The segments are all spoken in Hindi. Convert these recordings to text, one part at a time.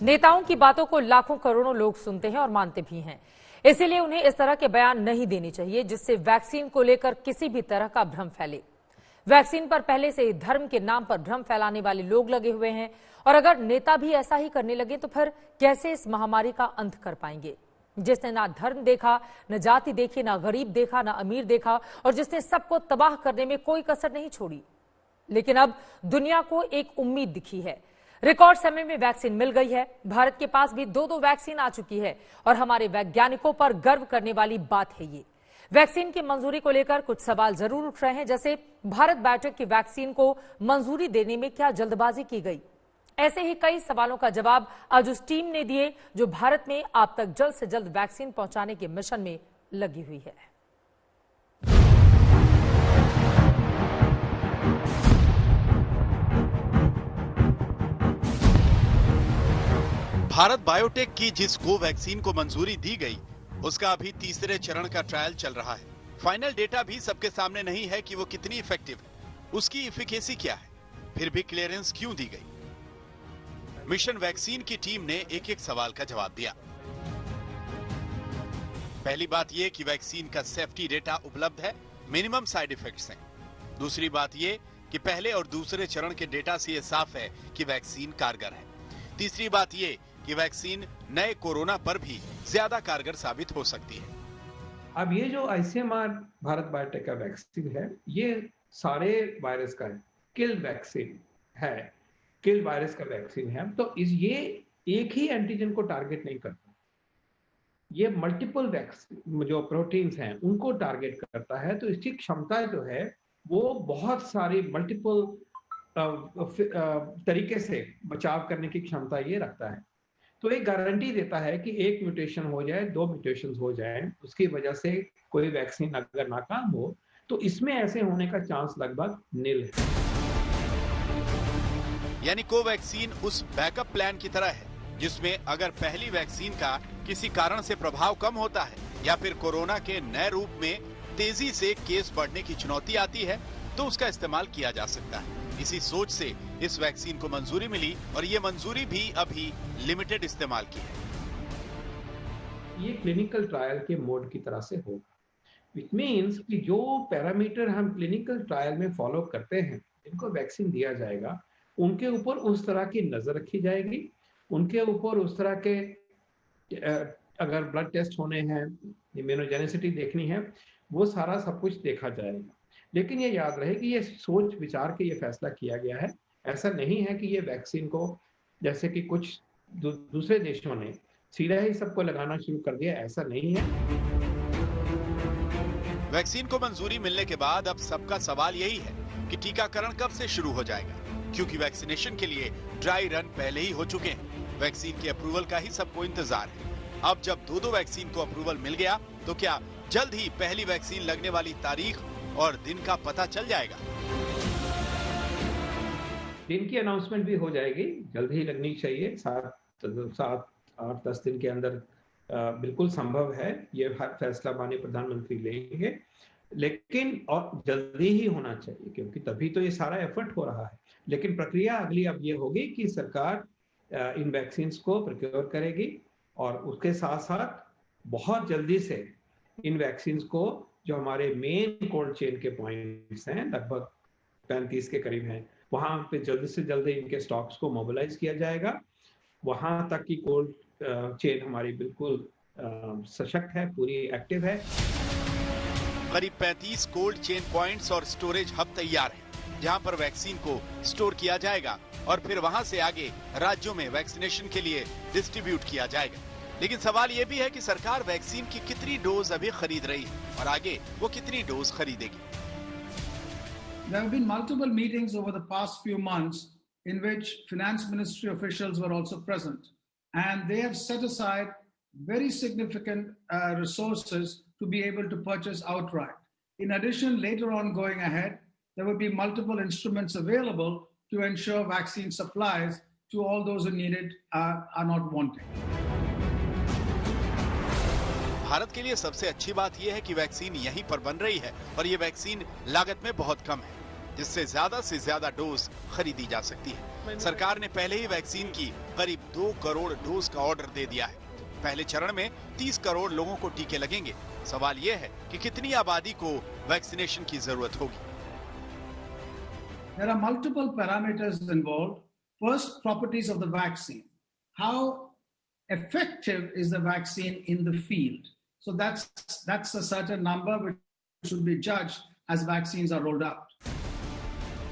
नेताओं की बातों को लाखों करोड़ों लोग सुनते हैं और मानते भी हैं। इसीलिए उन्हें इस तरह के बयान नहीं देने चाहिए जिससे वैक्सीन को लेकर किसी भी तरह का भ्रम फैले। वैक्सीन पर पहले से ही धर्म के नाम पर भ्रम फैलाने वाले लोग लगे हुए हैं और अगर नेता भी ऐसा ही करने लगे तो फिर कैसे इस महामारी का अंत कर पाएंगे? जिसने ना धर्म देखा, न जाति देखी, ना गरीब देखा, ना अमीर देखा और जिसने सबको तबाह करने में कोई कसर नहीं छोड़ी। लेकिन अब दुनिया को एक उम्मीद दिखी है। रिकॉर्ड समय में वैक्सीन मिल गई है। भारत के पास भी दो वैक्सीन आ चुकी है और हमारे वैज्ञानिकों पर गर्व करने वाली बात है ये। वैक्सीन की मंजूरी को लेकर कुछ सवाल जरूर उठ रहे हैं, जैसे भारत बायोटेक की वैक्सीन को मंजूरी देने में क्या जल्दबाजी की गई? ऐसे ही कई सवालों का जवाब आज उस टीम ने दिए जो भारत में आप तक जल्द से जल्द वैक्सीन पहुंचाने के मिशन में लगी हुई है। भारत बायोटेक की जिस कोवैक्सीन को मंजूरी दी गई उसका अभी तीसरे चरण का ट्रायल चल रहा है। फाइनल डेटा भी सबके सामने नहीं है कि वो कितनी इफेक्टिव है, उसकी एफिकेसी क्या है, फिर भी क्लियरेंस क्यों दी गई। मिशन वैक्सीन की टीम ने एक एक सवाल का जवाब दिया। पहली बात यह कि वैक्सीन का सेफ्टी डेटा उपलब्ध है, मिनिमम साइड इफेक्ट्स हैं। दूसरी बात यह कि पहले और दूसरे चरण के डेटा से यह साफ है कि वैक्सीन कारगर है। तीसरी बात यह कि वैक्सीन नए कोरोना पर भी ज्यादा कारगर साबित हो सकती है। अब ये जो आईसीएमआर भारत बायोटेक का वैक्सीन है, ये सारे वायरस का किल वैक्सीन है, किल वायरस का वैक्सीन है। तो ये एक ही एंटीजन को टारगेट नहीं करता, ये मल्टीपल वैक्सीन जो प्रोटीन्स हैं उनको टारगेट करता है। तो इसकी क्षमता जो है वो बहुत सारी मल्टीपल तरीके से बचाव करने की क्षमता ये रखता है। तो एक गारंटी देता है कि एक म्यूटेशन हो जाए, दो म्यूटेशन हो जाए, उसकी वजह से कोई वैक्सीन अगर नाकाम हो तो इसमें ऐसे होने का चांस लगभग निल है। यानी कोवैक्सीन उस बैकअप प्लान की तरह है जिसमें अगर पहली वैक्सीन का किसी कारण से प्रभाव कम होता है या फिर कोरोना के नए रूप में तेजी से केस बढ़ने की चुनौती आती है तो उसका इस्तेमाल किया जा सकता है। इसी सोच से इस वैक्सीन को मंजूरी मिली और ये मंजूरी भी अभी लिमिटेड इस्तेमाल की है। ये क्लिनिकल ट्रायल के मोड की तरह से होगा, विच मीन्स कि जो पैरामीटर हम क्लिनिकल ट्रायल में फॉलो करते हैं, इनको वैक्सीन दिया जाएगा, उनके ऊपर उस तरह की नजर रखी जाएगी, उनके ऊपर उस तरह के अगर ब्लड टेस्ट होने हैं, इम्यूनोजेनिसिटी देखनी है, वो सारा सब कुछ देखा जाएगा। लेकिन ये याद रहे कि ये सोच विचार के ये फैसला किया गया है। ऐसा नहीं है कि ये वैक्सीन को जैसे कि कुछ दूसरे देशों ने सीधा ही सबको लगाना शुरू कर दिया, ऐसा नहीं है। वैक्सीन को मंजूरी मिलने के बाद अब सबका सवाल यही है कि टीकाकरण कब से शुरू हो जाएगा, क्योंकि वैक्सीनेशन के लिए ड्राई रन पहले ही हो चुके हैं। वैक्सीन के अप्रूवल का ही सबको इंतजार है। अब जब दो वैक्सीन को अप्रूवल मिल गया तो क्या जल्द ही पहली वैक्सीन लगने वाली तारीख और दिन का पता चल जाएगा? दिन की अनाउंसमेंट भी हो जाएगी, जल्द ही लगनी चाहिए। 7-8-10 दिन के अंदर बिल्कुल संभव है, ये फैसला माननीय प्रधानमंत्री लेंगे। लेकिन और जल्दी ही होना चाहिए क्योंकि तभी तो ये सारा एफर्ट हो रहा है। लेकिन प्रक्रिया अगली अब ये होगी कि सरकार इन वैक्सीन्स को प्रोक्योर करेगी और उसके साथ साथ बहुत जल्दी से इन वैक्सीन्स को जो हमारे मेन कोल्ड चेन के पॉइंट्स हैं, लगभग 35 के करीब हैं, वहां पे जल्द से जल्द इनके स्टॉक्स को मोबिलाइज किया जाएगा। वहां तक की कोल्ड चेन हमारी बिल्कुल सशक्त है, पूरी एक्टिव है। करीब 35 कोल्ड चेन पॉइंट्स और स्टोरेज हब तैयार हैं, जहां पर वैक्सीन को स्टोर किया जाएगा और फिर वहां से आगे राज्यों में वैक्सीनेशन के लिए डिस्ट्रीब्यूट किया जाएगा। लेकिन सवाल ये भी है कि सरकार वैक्सीन की कितनी डोज अभी खरीद रही है और आगे वो कितनी डोज खरीदेगी। There have been multiple meetings over the past few months in which finance ministry officials were also present, and they have set aside very significant resources to be able to purchase outright. In addition, later on going ahead, there will be multiple instruments available to ensure vaccine supplies to all those who need it are not wanting. Bharat के लिए सबसे अच्छी बात यह है कि वैक्सीन यहीं पर बन रही है और ये वैक्सीन लागत में बहुत कम है, जिससे ज्यादा से ज्यादा डोज खरीदी जा सकती है। सरकार ने पहले ही वैक्सीन की करीब 2 करोड़ डोज का ऑर्डर दे दिया है। पहले चरण में 30 करोड़ लोगों को टीके लगेंगे। सवाल यह है कि कितनी आबादी को वैक्सीनेशन की जरूरत होगी। There are multiple parameters involved. First, properties of the vaccine. How effective is the vaccine in the field? So that's a certain number which should be judged as vaccines are rolled out.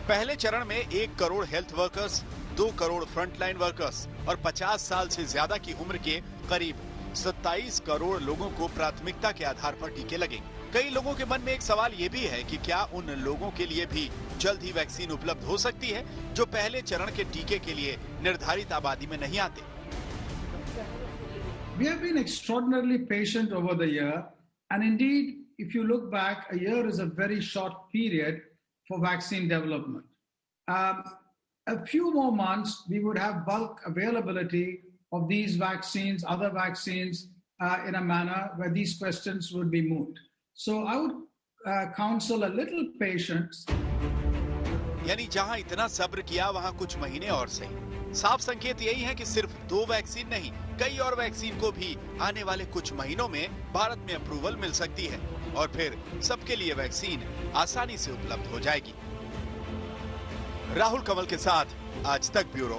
पहले चरण में 1 crore health workers, 2 crore frontline workers और 50 साल से ज्यादा की उम्र के करीब 27 करोड़ लोगों को प्राथमिकता के आधार पर टीके लगेंगे। कई लोगों के मन में एक सवाल ये भी है कि क्या उन लोगों के लिए भी जल्द ही वैक्सीन उपलब्ध हो सकती है जो पहले चरण के टीके के लिए निर्धारित आबादी में नहीं आते। We have been extraordinarily patient over the year, and indeed, if you look back, a year is a very short period for vaccine development. A few more months, we would have bulk availability of these vaccines, other vaccines, in a manner where these questions would be moot. So I would counsel a little patience. यानी जहां इतना सब्र किया वहां कुछ महीने और सही। साफ संकेत यही है कि सिर्फ 2 वैक्सीन नहीं, कई और वैक्सीन को भी आने वाले कुछ महीनों में भारत में अप्रूवल मिल सकती है और फिर सबके लिए वैक्सीन आसानी से उपलब्ध हो जाएगी। राहुल कमल के साथ आज तक ब्यूरो।